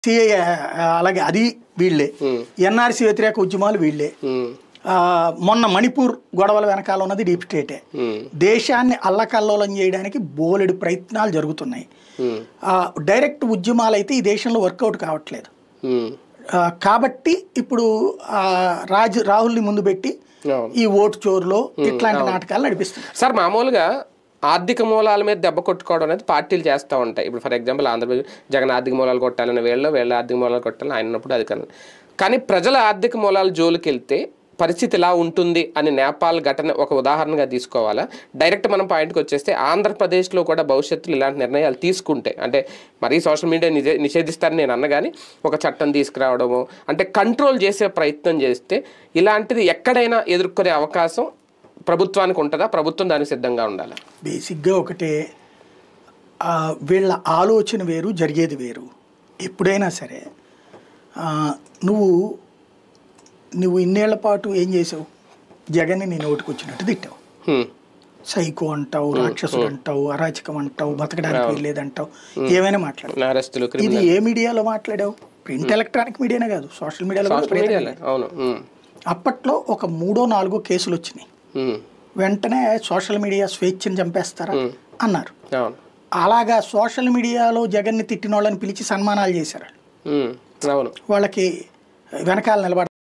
CI అలాగే అది వీళ్ళే, ఎన్ఆర్సీ వ్యతిరేక ఉద్యమాలు వీళ్ళే, మొన్న మణిపూర్ గొడవల వెనకాల ఉన్నది డీప్ స్టేటే. దేశాన్ని అల్లకల్లోలం చేయడానికి బోలెడు ప్రయత్నాలు జరుగుతున్నాయి. డైరెక్ట్ ఉద్యమాలు అయితే ఈ దేశంలో వర్కౌట్ కావట్లేదు. కాబట్టి ఇప్పుడు రాహుల్ని ముందు పెట్టి ఈ ఓటు చోరులో ఇట్లాంటి నాటకాలు నడిపిస్తున్నారు. సార్ మామూలుగా ఆర్థిక మూలాల మీద దెబ్బ కొట్టుకోవడం అనేది పార్టీలు చేస్తూ ఉంటాయి. ఇప్పుడు ఫర్ ఎగ్జాంపుల్ ఆంధ్రప్రదేశ్ జగన్ ఆర్థిక మూలాలు కొట్టాలని వీళ్ళ ఆర్థిక మూలాలు కొట్టాలని ఆయన ఉన్నప్పుడు అది కానీ ప్రజల ఆర్థిక మూలాల జోలికి వెళ్తే పరిస్థితి ఇలా ఉంటుంది అని నేపాల్ ఘటన ఒక ఉదాహరణగా తీసుకోవాలా? డైరెక్ట్ మనం పాయింట్కి వచ్చేస్తే ఆంధ్రప్రదేశ్లో కూడా భవిష్యత్తులో ఇలాంటి నిర్ణయాలు తీసుకుంటే, అంటే మరీ సోషల్ మీడియా నిషేధిస్తారని నేను అన్న కానీ ఒక చట్టం తీసుకురావడము అంటే కంట్రోల్ చేసే ప్రయత్నం చేస్తే ఇలాంటిది ఎక్కడైనా ఎదుర్కొనే అవకాశం ప్రభుత్వానికి ఉంటుందా? ప్రభుత్వం దానికి సిద్ధంగా ఉండాలి. బేసిక్గా ఒకటే, వీళ్ళ ఆలోచన వేరు, జరిగేది వేరు. ఎప్పుడైనా సరే నువ్వు ఇన్నేళ్ల పాటు ఏం చేసావు? జగన్ని నీ నోటికి వచ్చినట్టు తిట్టావు, సైకో అంటావు, రాక్షసుడు అంటావు, అరాచకం అంటావు, బతకడానికి వీల్లేదంటావు, ఏమైనా మాట్లాడావు. ఇది ఏ మీడియాలో మాట్లాడావు? ప్రింట్ ఎలక్ట్రానిక్ మీడియానే కాదు, సోషల్ మీడియాలో. అప్పట్లో ఒక 3-4 కేసులు వచ్చినాయి. వెంటనే సోషల్ మీడియా స్వేచ్ఛను చంపేస్తారా అన్నారు. అలాగా సోషల్ మీడియాలో జగన్ని తిట్టిన వాళ్ళని పిలిచి సన్మానాలు చేశారు. వాళ్ళకి వెనకాల నిలబడ